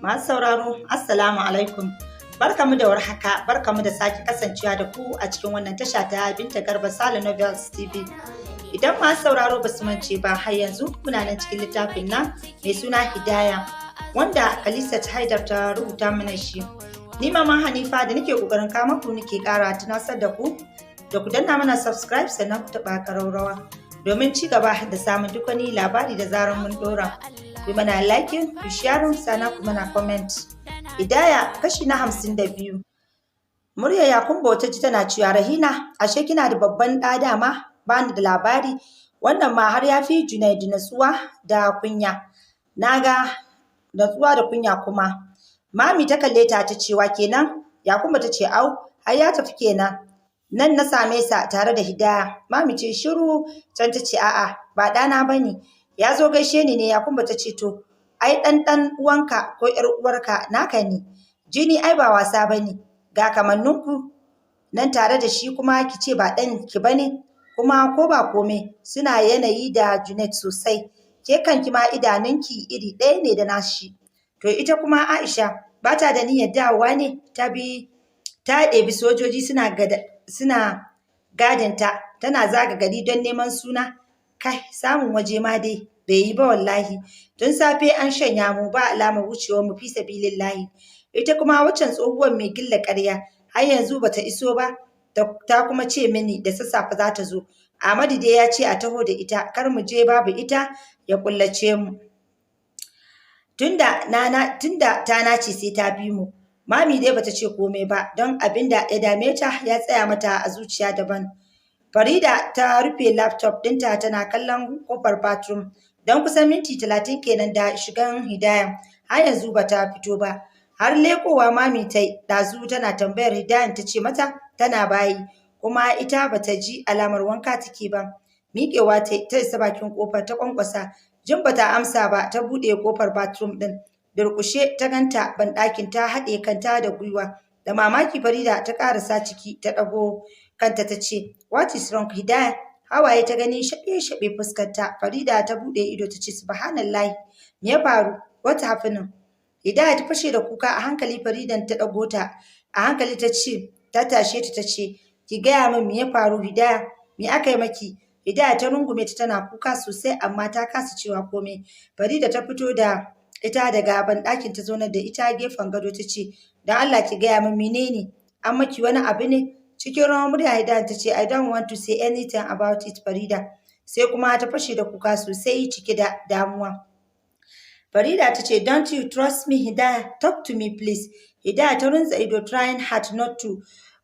Masu sauraro, Assalamu alaikum. Barkamu da warhaka, barkamu da sake kasancewa da ku a cikin wannan tasha ta Binta Garba Sale Novels TV. Idan masu sauraro ba su mance ba har yanzu muna nan cikin littafin nan mai suna Hidaya wanda Khalisat Haidar ta rubuta mana shi. Ni Mama Hanifa da nake kokarin kama ku nake kara tunasar da ku danna mana subscribe sannan ku taɓa ƙararrawa domin ci gaba da samun duk wani labari da zarar mun dora. Ku mana like, ku share, sana ku mana comment. Hidaya kashi na 52. Murya Yakumbo ta ji tana cewa Rahina, ashe kina da babban ɗa dama? Bani da labari. Wannan ma har ya fi Junaidu natsuwa da kunya. Naga natsuwa da kunya kuma. Mami ta kalle ta cewa kenan? Yakumbo ta ce au, har ya tafi kenan. Nan na same sa tare da Hidaya. Mami ce shiru, can ta ce a'a, ba ɗana bane. Ya zo gaishe ni ne. Yakumbo ta ce to ai ɗan uwanka ko ƴar uwarka naka ne. Jini ai ba wasa bane. Ga kamanninku nan tare da shi kuma ki ce ba ɗan ki bane. Kuma ko ba komai suna yanayi da Junaid sosai. Ke kanki ma idanunki iri ɗaya ne da nashi. To ita kuma Aisha ba ta da niyyar dawowa ne ta ɗebi sojoji suna gadinta tana zaga gari don neman suna. Kai samun waje ma dai bai yi ba wallahi. Tun safe an shanya mu ba alamar wucewar mu fi sabilillahi. Ita kuma waccan tsohuwar mai gilla ƙarya har yanzu bata iso ba. Ta kuma ce mini da sassafe za ta zo. Ahmadu dai ya ce a taho da ita kar mu je babu ita ya kullace mu. Tunda ta nace sai ta bi mu. Mami dai bata ce komai ba don abinda ya dame ta ya tsaya mata a zuciya daban. Farida ta rufe laptop ɗinta tana kallon kofar bathroom don kusan minti 30 kenan da shigan Hidaya har yanzu bata fito ba. Har lekowa mami ta ɗazu tana tambayar Hidayan ta ce mata tana bayi kuma ita bata ji alamar wanka take ba. Miƙewa ta isa bakin kofar ta kwankwasa. Jin bata amsa ba ta buɗe kofar bathroom ɗin. Durƙushe ta ganta banɗakin ta haɗe kanta da gwiwa. Da mamaki Farida ta ƙarasa ciki ta ɗago kanta ta ce what is wrong Hidaya? Hawaye ta gani shaɓe-shaɓe fuskarta. Farida ta buɗe ido ta ce subhanallahi me ya faru? What happened? Hidaya ta fashe da kuka a hankali. Faridan ta ɗago ta a hankali ta ce ta tashe ta ce ki gaya min me ya faru Hidaya? Me aka yi maki? Hidaya ta rungume ta tana kuka sosai amma ta kasa cewa komai. Farida ta fito da ita daga banɗakin ta zaunar da ita gefen gado ta ce don Allah ki gaya min menene? An maki wani abu ne? Cikin rawar murya Hidaya ta ce I don't want to say anything about it Farida. Sai kuma ta fashe da kuka sosai cike da damuwa. Farida ta ce don't you trust me Hidaya? Talk to me please. Hidaya ta runtse ido trying hard not to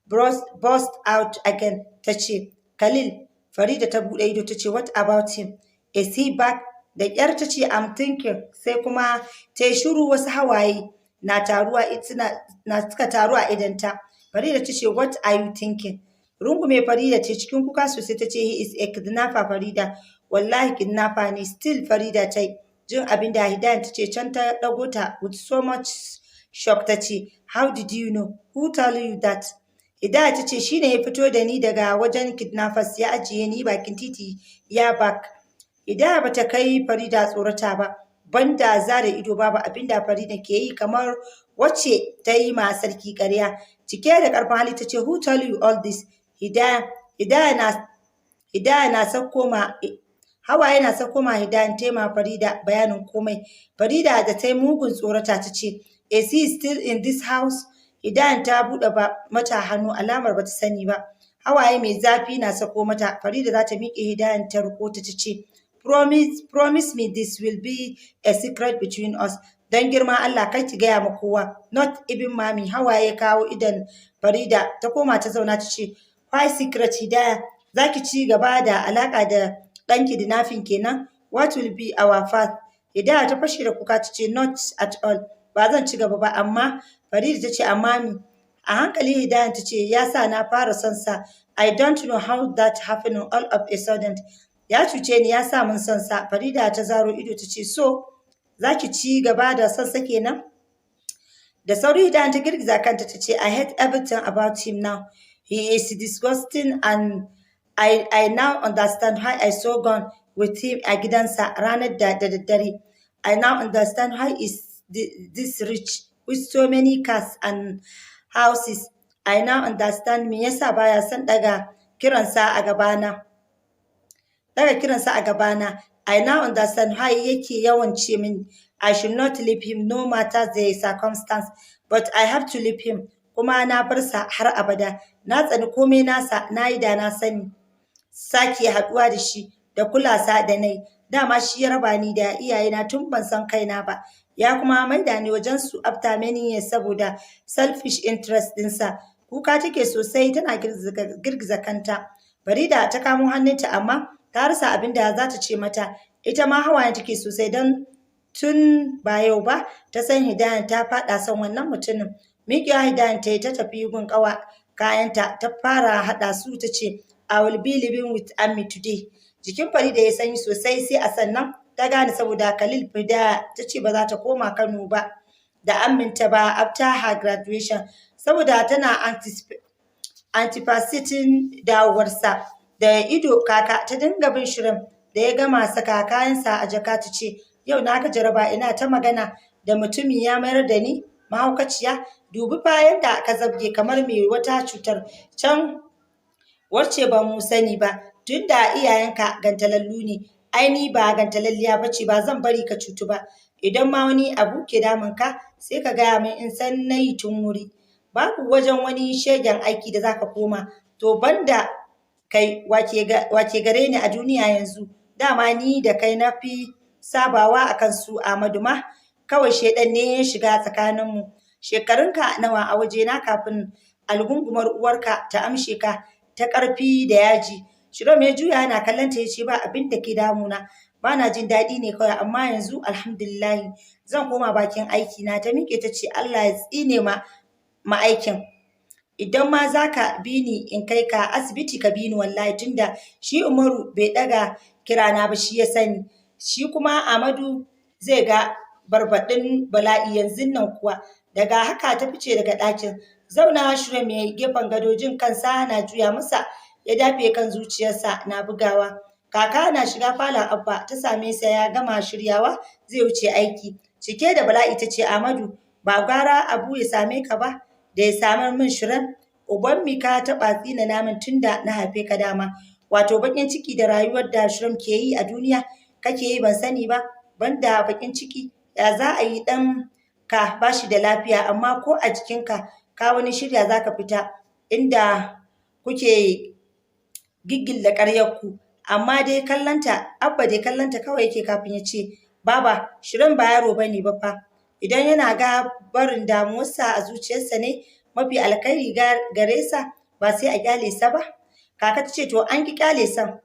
burst out again. Ta ce Khalil. Farida ta buɗe ido ta ce what about him? Is he back? Da ƙyar ta ce I'm thinking. Sai kuma ta yi shiru wasu hawaye suka taru a idanta. Farida ta ce what are you thinking? Rungume Farida ce cikin kuka sosai ta ce he is a kidnapper Farida. Wallahi kidnapper ne still Farida ta yi. Jin abin da Hidaya ta ce can ta ɗago ta with so much shock ta ce how did you know? Who told you that? Hidaya ta ce shine ya fito da ni daga wajen kidnappers ya ajiye ni bakin titi ya back. Hidaya bata kai Farida tsorata ba. Banda zara ido babu abinda Farida ke yi kamar wacce ta yi ma sarki ƙarya. Cike da ƙarfin hali ta ce who told you all this? Hidaya na sauko ma hawaye na sauko ma Hidaya ta ma Farida bayanin komai. Farida da ta yi mugun tsorata ta ce is he still in this house? Hidaya ta buɗe mata hannu alamar bata sani ba. Hawaye mai zafi na sako mata. Farida za ta miƙe Hidaya ta riko ta ce promise me this will be a secret between us. Don girma Allah kai ki gaya ma kowa. Not even mami. Hawaye kawo idan Farida ta koma ta zauna ta ce why secret Hidaya? Za ki ci gaba da alaƙa da ɗanki da nafin kenan? What will be our path? Hidaya ta fashe da kuka ta ce not at all. Ba zan ci gaba ba amma Farida ta ce amma mi. A hankali Hidaya ta ce ya sa na fara son sa. I don't know how that happened all of a sudden. Ya cuce ni ya sa mun son sa. Farida ta zaro ido ta ce so za ki ci gaba da son sa kenan? Da sauri Hidaya ta girgiza kanta ta ce I hate everything about him now. He is disgusting and I now understand why I so gone with him a gidansa ranar da daddare. I now understand why is this rich with so many cars and houses. I now understand me yasa baya son daga kiransa a gabana. I now understand why yake yawan ce min I should not leave him no matter the circumstance, but I have to leave him. Kuma na bar sa har abada. Na tsani komai nasa, na yi da na sani. Sake haɗuwa da shi da kula sa da nai. Dama shi ya raba ni da iyayena tun ban san kaina ba. Ya kuma maida ni wajen su after many years saboda selfish interest ɗinsa. Kuka take sosai tana girgiza kanta. Farida ta kamo hannunta amma ta rasa abin da za ta ce mata. Ita ma hawaye take sosai don tun ba yau ba ta san Hidayan ta faɗa son wannan mutumin. Miƙewa Hidayan ta yi ta tafi gun ƙawa kayanta ta fara haɗa su ta ce I will be living with Ammi today. Jikin Farida ya sanyi sosai sai a sannan ta gane saboda Khalil Hidaya ta ce ba za ta koma Kano ba da aminta ba after her graduation saboda tana anticipating dawowarsa. Da ido kaka ta dinga bin shirin da ya gama saka kayansa a jaka ta ce yau na ga jaraba ina ta magana da mutumin ya mayar da ni mahaukaciya. Dubi fa yadda ka zabge kamar mai wata cutar can wacce ba mu sani ba tunda iyayenka gantalallu ne. Ai ni ba gantalalliya bace ba zan bari ka cutu ba. Idan ma wani abu ke damun ka sai ka gaya min in san nayi tun wuri. Babu wajen wani shegen aiki da zaka koma. To banda kai wake gare ni a duniya yanzu. Dama ni da kai na fi sabawa akan su Amadu ma. Kawai shedan ne ya shiga tsakaninmu. Shekarunka nawa a wajena kafin algungumar uwarka ta amshe ka ta ƙarfi da yaji. Shirom ya juya yana kallon ta ya ce ba abin da ke damuna. Ba na jin daɗi ne kawai amma yanzu alhamdulillahi zan koma bakin aiki na. Ta miƙe ta ce Allah ya tsine ma aikin. Idan ma za ka bi ni in kai ka asibiti ka bi ni wallahi tunda shi Umaru bai ɗaga kirana ba shi ya sani. Shi kuma Amadu zai ga barbaɗin bala'i yanzu nan kuwa. Daga haka ta fice daga ɗakin. Zaunawa Shirom ya yi gefen gado jin kansa na juya masa ya dafe kan zuciyarsa na bugawa. Kaka na shiga falon Abba ta same sa ya gama shiryawa zai wuce aiki. Cike da bala'i ta ce Amadu ba gwara Abu ya same ka ba da ya samar min Shirom. Uban mi ka taɓa tsina namin tunda na haife ka dama. Wato baƙin ciki da rayuwar da Shirom ke yi a duniya kake yi ban sani ba. Banda baƙin ciki ya za a yi ɗan ka ba shi da lafiya amma ko a jikinka ka wani shirya za ka fita inda kuke giggilla ƙaryarku. Amma dai kallanta Abba dai kallanta kawai yake kafin ya ce Baba Shirom ba yaro bane ba fa. Idan yana ga barin damuwarsa a zuciyarsa ne mafi alkhairi gare sa ba sai a kyale sa ba. Kaka ta ce to an ki kyale sa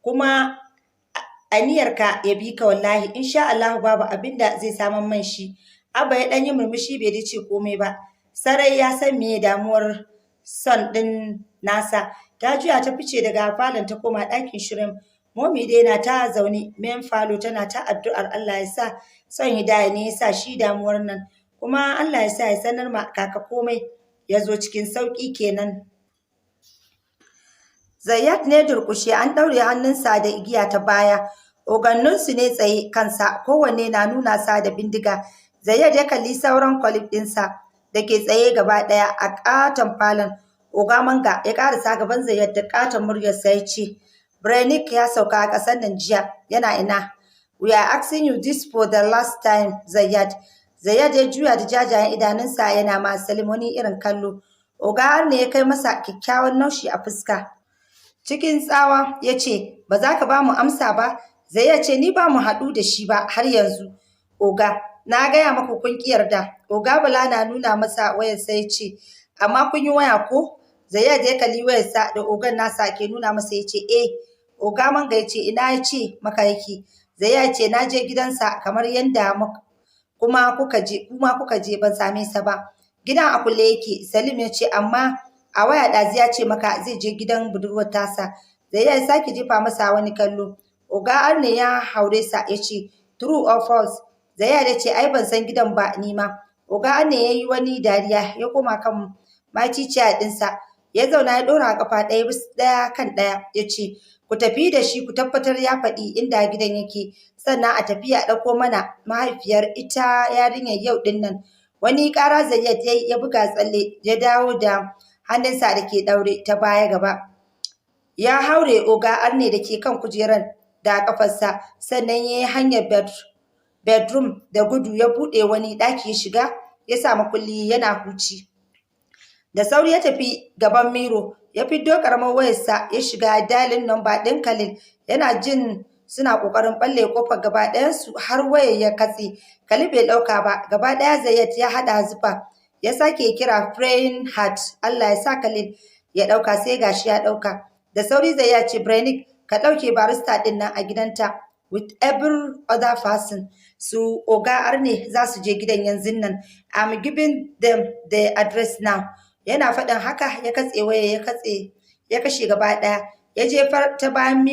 kuma aniyarka ya bi ka wallahi insha Allah babu abinda zai saman man shi. Abba ya ɗan yi murmushi bai dace komai ba. Sarai ya san me damuwar son ɗin nasa. Ta juya ta fice daga falon ta koma ɗakin Shirom. Momi dai na ta zaune main falo tana ta addu'ar Allah ya sa son Hidaya ne ya sa shi damuwar nan. Kuma Allah ya sa ya sanar ma kaka komai ya zo cikin sauƙi kenan. Zayyad ne durƙushe an ɗaure hannunsa da igiya ta baya. Oganninsu ne tsaye kansa kowanne na nuna sa da bindiga. Zayyad ya kalli sauran kwalif ɗinsa da ke tsaye gaba ɗaya a ƙaton falon. Oga Manga ya ƙarasa gaban Zayyad da ƙaton muryarsa ya ce, Brenik ya sauka a ƙasar nan jiya yana ina. We are asking you this for the last time, Zayyad. Zayyad ya juya da jajayen idanunsa yana ma Salim wani irin kallo. Oga har ne ya kai masa kyakkyawan naushi a fuska. Cikin tsawa ya ce, ba za ka ba mu amsa ba? Zayyad ce ni ba mu haɗu da shi ba har yanzu. Oga, na gaya maka kun ƙi yarda. Oga Bala na nuna masa wayarsa ya ce, amma kun yi waya ko? Zayyad ya kalli wayarsa da ogan nasa ke nuna masa ya ce, Oga Manga ya ce, ina ya ce maka yake? Zayyad ce, na je gidansa kamar yadda kuma kuka je ban same sa ba. Gidan a kulle yake. Salim ya ce, amma a waya ɗazu ya ce maka zai je gidan budurwar tasa. Zayyad sake jefa masa wani kallo. Oga Arne ya haure sa ya ce, true or false? Zayyad ya ce, ai ban san gidan ba ni ma. Oga Arne ya yi wani dariya ya koma kan maciciya ɗinsa. Ya zauna ya ɗora kafa ɗaya bisa ɗaya kan ɗaya ya ce, ku tafi da shi ku tabbatar ya faɗi inda gidan yake, sannan a tafi a ɗauko mana mahaifiyar ita yarinyar yau ɗin nan. Wani ƙara Zayyad ya buga tsalle ya dawo da hannunsa da ke ɗaure ta baya gaba. Ya haure Oga Arne da ke kan kujerar da ƙafarsa, sannan ya yi hanyar bedroom da gudu ya buɗe wani ɗaki ya shiga ya sa makulli yana huci. Da sauri ya tafi gaban miro ya fiddo ƙaramar wayarsa ya shiga dialing number ɗin Khalil, yana jin suna ƙoƙarin ɓalle ƙofar gaba ɗayansu har wayar ya katse. Khalil bai ɗauka ba, gaba ɗaya Zayyad ya haɗa zufa ya sake kira praying heart, Allah ya sa Khalil ya ɗauka, sai gashi ya ɗauka. Da sauri Zayyad ce Brenik ka ɗauke barista ɗin nan a gidanta with every other person. Su Oga Arne za su je gidan yanzun nan. I'm giving them the address now. Yana faɗin haka ya katse waya ya kashe gaba ɗaya. Ya jefar ta bayan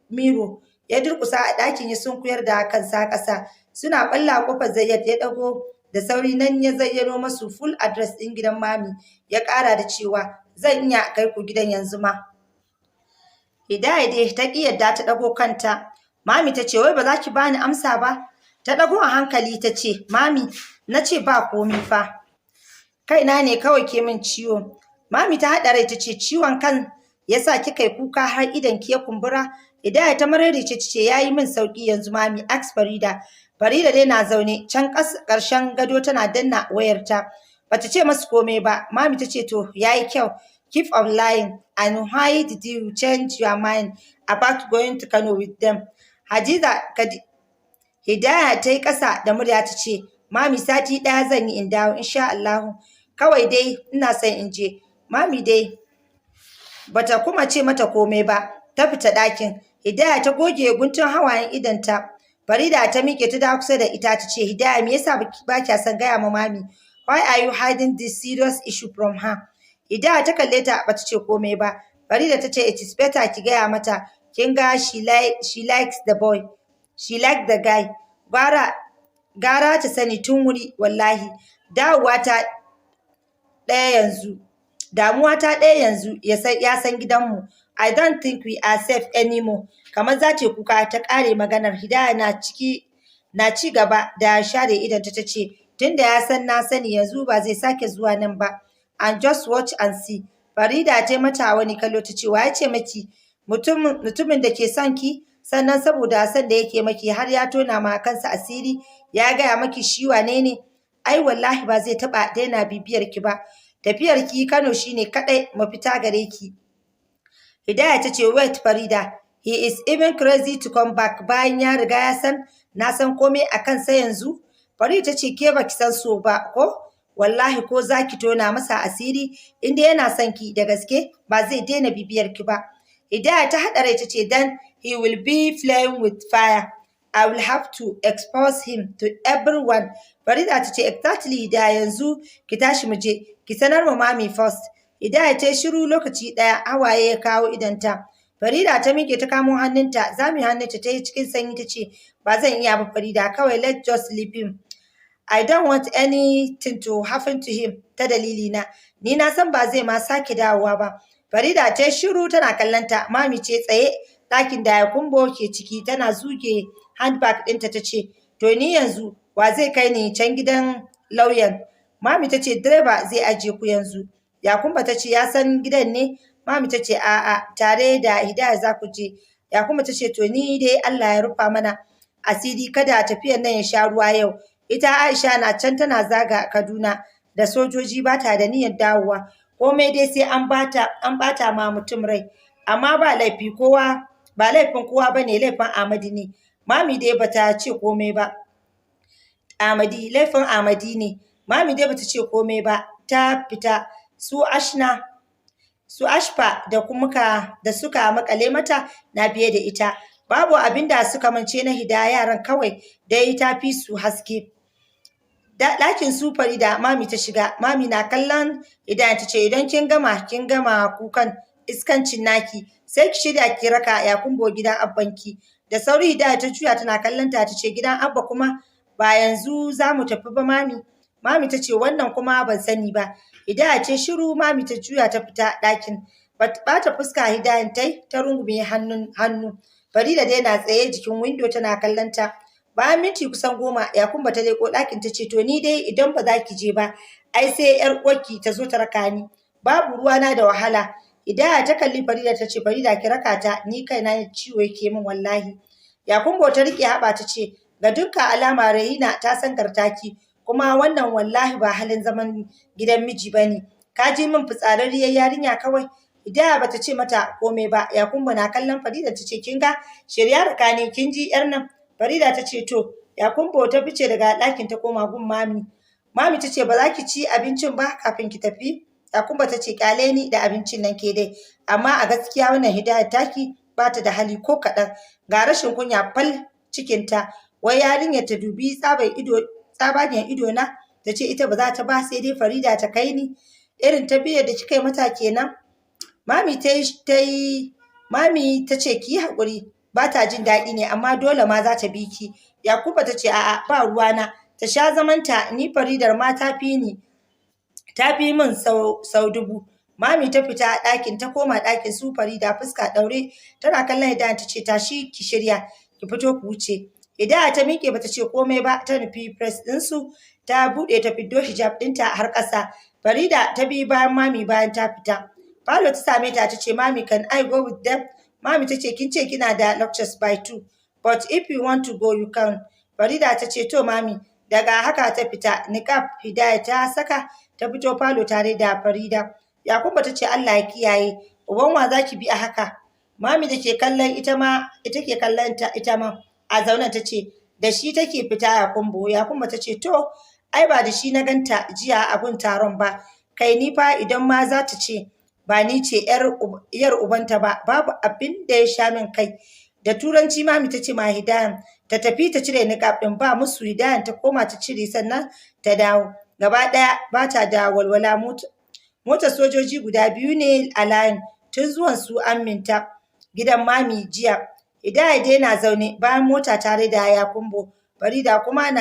miro ya durƙusa a ɗakin ya sunkuyar da kansa ƙasa. Suna ɓalla ƙofar Zayyad ya ɗago da sauri nan ya zayyano masu full address ɗin gidan mami. Ya ƙara da cewa zan iya kai ku gidan yanzu ma. Hidaya dai ta ƙi yadda ta ɗago kanta. Mami ta ce wai ba za ki bani amsa ba? Ta ɗago a hankali ta ce mami na ce ba komi fa. Kaina ne kawai ke min ciwo. Mami ta haɗa rai ta ce ciwon kan ya sa kika yi kuka har idan ki ya kumbura. Hidaya ta mararice ta ce ya yi min sauƙi yanzu mami, ask Farida. Farida dai na zaune can ƙarshen gado tana danna wayarta. Bata ce masu komai ba. Mami ta ce to ya yi kyau. Keep on lying and why did you change your mind about going to Kano with them? Hidaya ta yi ƙasa da murya ta ce mami sati ɗaya zan yi in dawo insha Allahu. Kawai dai ina son in je. Mami dai bata kuma ce mata komai ba, ta fita ɗakin. Hidaya ta goge guntun hawayen idanta. Farida ta miƙe ta dawo kusa da ita ta ce Hidaya me yasa ba kya son gaya ma mami? Why are you hiding this serious issue from her? Hidaya ta kalle ta bata ce komai ba. Farida ta ce it is better ki gaya mata. Kin ga she likes the boy. She likes the guy. Gara ta sani tun wuri wallahi. Damuwa ta ɗaya yanzu ya san gidanmu. I don't think we are safe anymore. Kamar za ta kuka ta ƙare maganar. Hidaya na ci gaba da share idanta ta ce tunda ya san na sani yanzu ba zai sake zuwa nan ba. And just watch and see. Farida ta mata wani kallo ta ce wa ya ce maki mutumin da ke son ki, sannan saboda san da yake maki har ya tona ma kansa asiri ya gaya maki shi wane ne? Ai wallahi ba zai taɓa daina bibiyar ki ba. Tafiyar ki Kano shine kaɗai mafita gare ki. Hidaya ta ce wait Farida, he is even crazy to come back bayan ya riga ya san na san komai a kansa yanzu. Farida ta ce ke baki san so ba ko? Wallahi ko za ki tona masa asiri inda yana son ki da gaske ba zai daina bibiyar ki ba. Hidaya ta haɗa rai ta ce then he will be playing with fire. I will have to expose him to everyone. Farida ta ce exactly Hidaya yanzu ki tashi mu je ki sanar ma mami first. Hidaya ta shiru lokaci ɗaya hawaye ya kawo idanta. Farida ta miƙe ta kamo hannunta zami hannunta ta yi cikin sanyi ta ce ba zan iya ba Farida kawai let's just leave him. I don't want anything to happen to him ta dalili na. Ni na san ba zai ma sake dawowa ba. Farida ta shiru tana kallanta. Mami ce tsaye ɗakin da Yakumbo ke ciki tana zuge handbag ɗinta ta ce to ni yanzu wa zai kai ni can gidan lauyan? Mami ta ce direba zai ajiye ku yanzu. Yakumba ta ce ya san gidan ne? Mami ta ce a'a tare da Hidaya za ku je. Yakumba ta ce to ni dai Allah ya rufa mana asiri kada tafiyar nan ya sha ruwa yau. Ita Aisha na can tana zaga Kaduna da sojoji ba ta da niyyar dawowa. Komai dai sai an bata ma mutum rai. Amma ba laifin kowa bane laifin Amadi ne. Mami dai bata ce komai ba. Laifin Amadi ne. Mami dai bata ce komai ba. Ta fita su Ashfa da suka makale mata na biye da ita. Babu abin da suka mance na Hidaya yaran kawai dai ta fi su haske. Ɗakin su Farida mami ta shiga. Mami na kallon Hidaya ta ce idan kin gama kukan iskancin naki sai ki shirya ki raka Yakumbo gidan abbanki. Da sauri Hidaya ta juya tana kallon ta ce gidan abba kuma ba yanzu za mu tafi ba mami. Mami ta ce wannan kuma ban sani ba. Hidaya ce shiru mami ta juya ta fita ɗakin. bata fuska Hidayan ta rungume hannu. Farida dai na tsaye jikin windo tana kallon ta. Bayan minti kusan 10 Yakumba ta leko ɗakin ta ce to ni dai idan ba za ki je ba ai sai yar uwarki ta zo ta raka ni. Babu ruwana da wahala. Hidaya ta kalli Farida ta ce Farida ki raka ta ni kaina ciwo yake min wallahi. Yakumba ta rike haɓa ta ce ga dukkan alama Rahina ta san gartaki kuma wannan wallahi ba halin zaman gidan miji bane. Ka ji min fitsararriyar yarinya kawai. Hidaya bata ce mata komai ba. Yakumba na kallon Farida ta ce kin ga shirya raka ni kin ji yar nan. Farida ta ce to. Yakumba ta fice daga ɗakin ta koma gun mami. Mami ta ce ba za ki ci abincin ba kafin ki tafi. Yakumba ta ce kyale ni da abincin nan ke dai. Amma a gaskiya wannan Hidaya taki ba ta da hali ko kaɗan. Ga rashin kunya fal cikinta. Wai yarinyar ta dubi tsabagen ido na ta ce ita ba za ta ba sai dai Farida ta kai ni. Irin tabbiyar da kika yi mata kenan. Mami ta ce ki yi haƙuri ba ta jin daɗi ne amma dole ma za ta bi ki. Yakuba ta ce a'a ba ruwana ta sha zamanta ni Faridar ma ta fi min sau dubu. Mami ta fita ɗakin ta koma ɗakin su Farida fuska ɗaure tana kallon Hidaya ta ce tashi ki shirya ki fito ku wuce. Hidaya ta miƙe bata ce komai ba ta nufi press ɗinsu ta buɗe ta fiddo hijab ɗinta har ƙasa. Farida ta bi bayan mami bayan ta fita. Falo ta same ta ce mami can I go with them? Mami ta ce kin ce kina da lectures by 2 but if you want to go you can. Farida ta ce to mami. Daga haka ta fita niqab Hidaya ta saka ta fito falo tare da Farida. Yakuba ta ce Allah ya kiyaye uban wa zaki bi a haka. Mami da ke kallon ita ma a zaune ta ce da shi take fita Yakumbo. Yakumba ta ce to ai ba da shi na ganta jiya a gun taron ba. Kai ni fa idan ma za ta ce ba ni ce yar ubanta ba babu abin da ya sha min kai. Da turanci mami ta ce ma Hidayan ta tafi ta cire niqab din ba musu. Hidayan ta koma ta cire sannan ta dawo. Gaba ɗaya ba ta da walwala. Motar sojoji guda biyu ne a layin tun zuwan su aminta gidan mami jiya. Hidaya dai na zaune bayan mota tare da Yakumbo. Farida kuma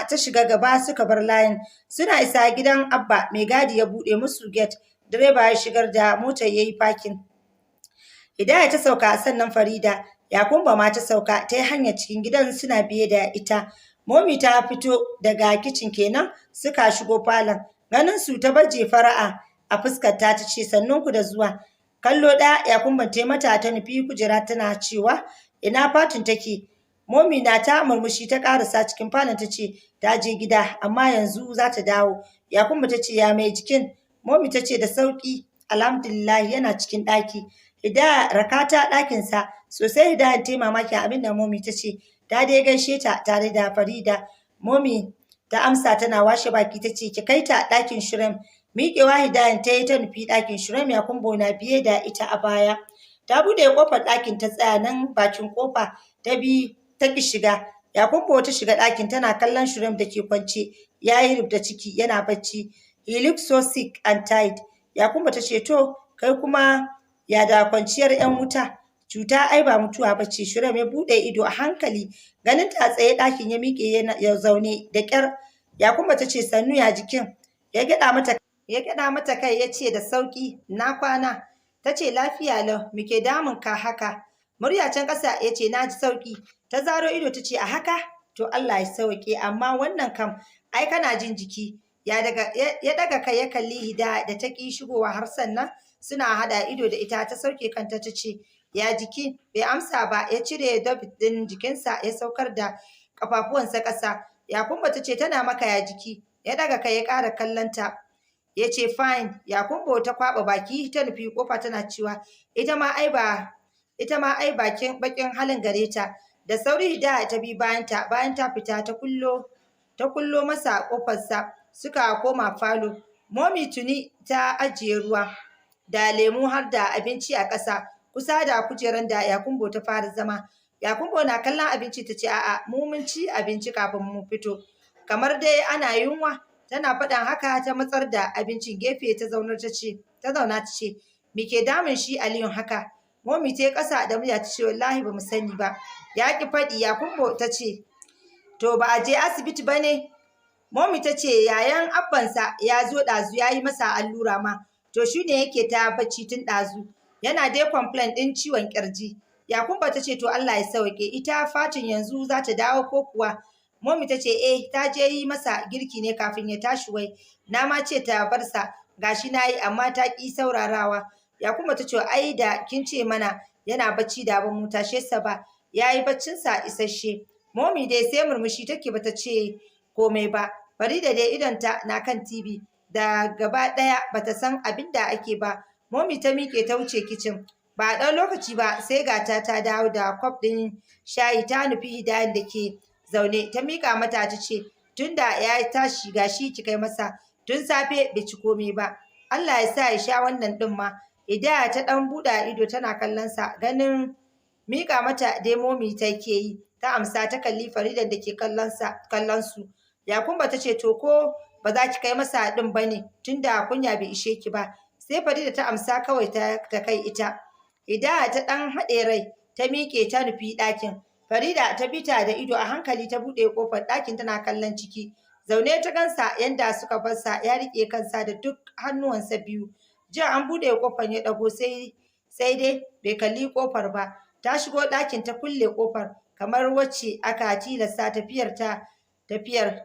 ta shiga gaba suka bar layin. Suna isa gidan Abba mai gadi ya buɗe musu gate. Direba ya shigar da motar yayi parking. Hidaya ta sauka sannan Farida. Yakumba ma ta sauka ta yi hanyar cikin gidan suna biye da ita. Momi ta fito daga kicin kenan suka shigo falon. Ganin su ta baje fara'a a fuskar ta ce sannunku da zuwa. Kallo ɗaya Yakumba ta mata ta nufi kujera tana cewa ina fatin take. Momi na ta murmushi ta karasa cikin falon ta ce ta je gida amma yanzu za ta dawo. Yakumba ta ce ya mai jikin. Momi ta ce da sauki alhamdulillah yana cikin ɗaki. Hidaya rakata ɗakinsa sosai. Hidaya ta yi mamaki abin da Momi ta ce. Ta dai gaishe ta tare da Farida. Momi ta amsa tana washe baki ta ce ki kai ta ɗakin Shirem. Miƙewa Hidayan ta yi ta nufi ɗakin Shirem. Yakumbo na biye da ita a baya. Ta buɗe ƙofar ɗakin ta tsaya nan bakin ƙofa ta ki shiga. Yakumbo ta shiga ɗakin tana kallon Shirem da ke kwance ya yi rubda ciki yana bacci. He looks so sick and tired. Yakumbo ta ce to kai kuma ya da kwanciyar 'yan wuta. Cuta ai ba mutuwa ba ce. Shirem ya buɗe ido a hankali. Ganin ta tsaye ɗakin ya miƙe ya zaune da ƙyar. Yakumba ta ce sannu ya jikin. Ya gyaɗa mata kai ya ce da sauƙi na kwana. Ta ce lafiya lau muke damun ka haka. Murya can ƙasa ya ce na ji sauƙi. Ta zaro ido ta ce a haka to Allah ya sauƙe amma wannan kam ai kana jin jiki. Ya daga kai ya kalli Hidaya da ta ƙi shigowa har sannan suna haɗa ido da ita. Ta sauke kanta ta ce ya jiki. Bai amsa ba ya cire dabit ɗin jikinsa ya saukar da ƙafafuwansa ƙasa. Yakumba ta ce tana maka ya jiki. Ya daga kai ya ƙara kallonta ya ce fine. Yakumbo ta kwaɓa baki ta nufi ƙofa tana cewa ita ma ai bakin halin gare ta. Da sauri Hidaya ta bi bayan ta fita ta kullo masa ƙofarsa suka koma falo. Momi tuni ta ajiye ruwa da lemu har da abinci a ƙasa kusa da kujeran da Yakumbo ta fara zama. Yakumbo na kallon abinci ta ce a'a mu mun ci abinci kafin mu fito. Kamar dai ana yunwa. Tana faɗan haka ta matsar da abincin gefe ta zauna ta ce me ke damun shi Aliyun haka. Momi ta yi ƙasa da murya ta ce wallahi ba mu sani ba. Ya ki faɗi. Yakumbo ta ce to ba a je asibiti ba ne. Momi ta ce yayan abbansa ya zo ɗazu ya yi masa allura ma to shi ne yake ta bacci tun ɗazu yana dai complain ɗin ciwon ƙirji. Yakumba ta ce to Allah ya sauke, ita Fatin yanzu za ta dawo ko kuwa? Momi ta ce ta je yi masa girki ne kafin ya tashi wai. Na ma ce ta bar sa gashi na yi amma ta ƙi saurarawa. Yakumba ta ce ai da kin ce mana yana bacci da ban mu tashe sa ba, ya yi baccinsa isasshe. Momi dai sai murmushi take bata ce komai ba. Farida dai idonta na kan TV da gaba ɗaya bata san abin da ake ba. Momi ta miƙe ta wuce kicin. Ba a ɗan lokaci ba sai gata ta dawo da kwaf ɗin shayi ta nufi Hidayan da ke zaune ta miƙa mata ta ce tunda ya tashi gashi ki kai masa, tun safe bai ci komai ba. Allah ya sa ya sha wannan ɗin ma. Hidaya ta ɗan buɗe ido tana kallon sa, ganin miƙa mata dai Momi ta ke yi. Ta amsa ta kalli Faridan da ke kallon su. Yakumba ta ce to ko ba za ki kai masa ɗin ba ne tunda kunya bai ishe ki ba. Sai Farida ta amsa kawai ta kai ita. Hidaya ta ɗan haɗe rai ta miƙe ta nufi ɗakin. Farida ta bi ta da ido a hankali ta buɗe ƙofar ɗakin tana kallon ciki. Zaune ta gansa yanda suka bar sa ya riƙe kansa da duk hannuwansa biyu. Jiya an buɗe ƙofar ya ɗago sai dai bai kalli ƙofar ba. Ta shigo ɗakin ta kulle ƙofar kamar wacce aka tilasta tafiyar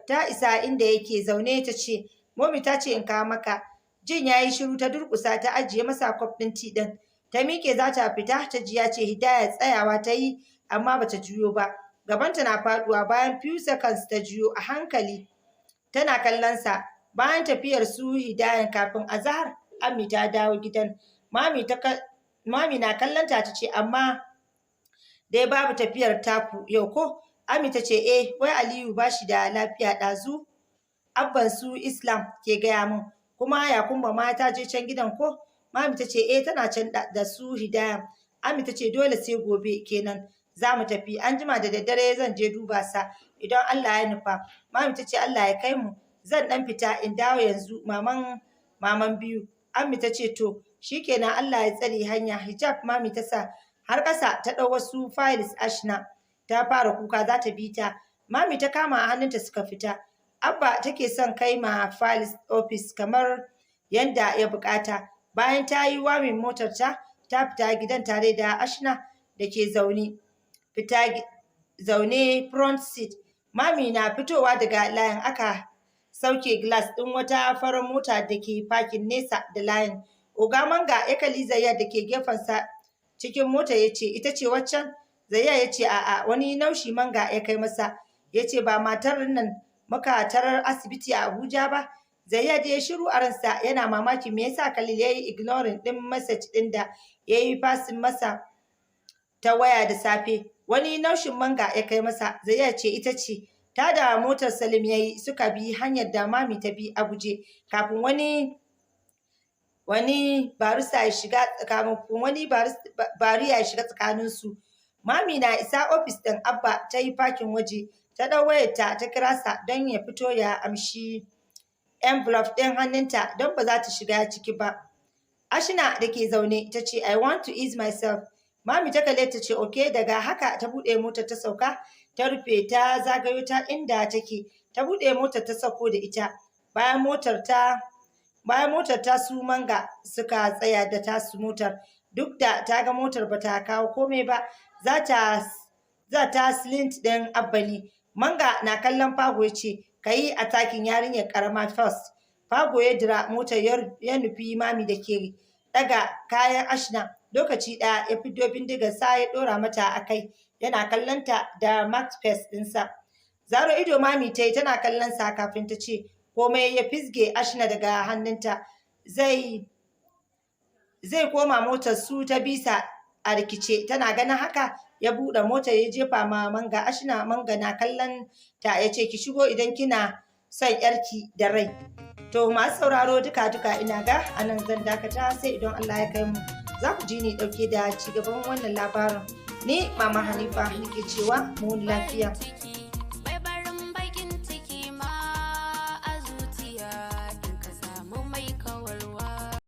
ta isa inda yake zaune ta ce Momi ta ce in kawo maka. Jin ya yi shiru ta durƙusa ta ajiye masa kwaf ɗin ti ɗin. Ta miƙe za ta fita ta ji ya ce Hidaya tsayawa ta yi amma bata juyo ba. Gabanta na faɗuwa bayan few seconds ta juyo a hankali tana kallon sa. Bayan tafiyar su Hidayan kafin azahar Ami ta dawo gidan. Mami na kallon ta ce amma dai babu tafiyar taku yau ko? Ami ta ce wai Aliyu ba shi da lafiya ɗazu. Abban su Islam ke gaya min. Kuma Yakumba ma ta je can gidan ko? Mami ta ce tana can da su Hidaya. Ami ta ce dole sai gobe kenan za mu tafi. An jima da daddare zan je duba sa idan Allah ya nufa. Mami ta ce Allah ya kai mu. Zan ɗan fita in dawo yanzu maman biyu. Ami ta ce to shikenan Allah ya tsare hanya. Hijab Mami ta sa har ƙasa ta ɗau wasu files. Ashna ta fara kuka za ta bi ta. Mami ta kama a hannunta suka fita. Abba take son kai ma files office kamar yanda ya bukata. Bayan ta yi wamin motar ta fita gidan tare da Ashna da ke zaune front seat. Mami na fitowa daga layin aka sauke glass ɗin wata farar mota da ke parking nesa da layin. Oga Manga ya kalli Zayyad da ke gefensa cikin mota ya ce ita ce waccan? Zayyad ya ce a'a, wani naushi Manga ya kai masa. Ya ce ba matar nan muka tarar asibiti a Abuja ba? Zayyad ya shiru a ransa yana mamaki me yasa Khalil ya yi ignoring ɗin message ɗin da ya yi fasin masa ta waya da safe. Wani naushin Manga ya kai masa. Zayyad ce ita ce. Ta da motar Salim ya yi suka bi hanyar da Mami ta bi a guje kafin wani barista ya shiga tsakaninsu. Mami na isa ofis ɗin Abba ta yi fakin waje. Ta ɗau wayarta ta kira sa don ya fito ya amshi envelope ɗin hannunta don ba za ta shiga ciki ba. Ashina da ke zaune ta ce I want to ease myself. Mami ta kalle ta ce okay. Daga haka ta buɗe motar ta sauka ta rufe ta zagayo ta inda take. Ta buɗe motar ta sauko da ita. Bayan motar ta su Manga suka tsaya da tasu motar. Duk da ta ga motar ba ta kawo komai ba. Za ta slint ɗin Abba ne. Manga na kallon Fago ya ce ka yi attacking yarinyar karama first. Fago ya dira motar ya nufi Mami da ke daga kayan Ashna. Lokaci ɗaya ya fiddo bindigar sa ya ɗora mata a kai. Yana kallonta da max face ɗinsa. Zaro ido Mami ta yi tana kallon sa kafin ta ce komai ya fisge Ashna daga hannunta. Zai koma motar su ta bisa a rikice. Tana ganin haka ya buɗe motar ya jefa ma Manga. Ashna Manga na kallon ta ya ce ki shigo idan kina son yarki da rai. To masu sauraro duka ina ga anan zan dakata sai idan Allah ya kai mu za ku ji ni ɗauke da cigaban wannan labarin. Ni Mama Hanifa nake cewa mu lafiya.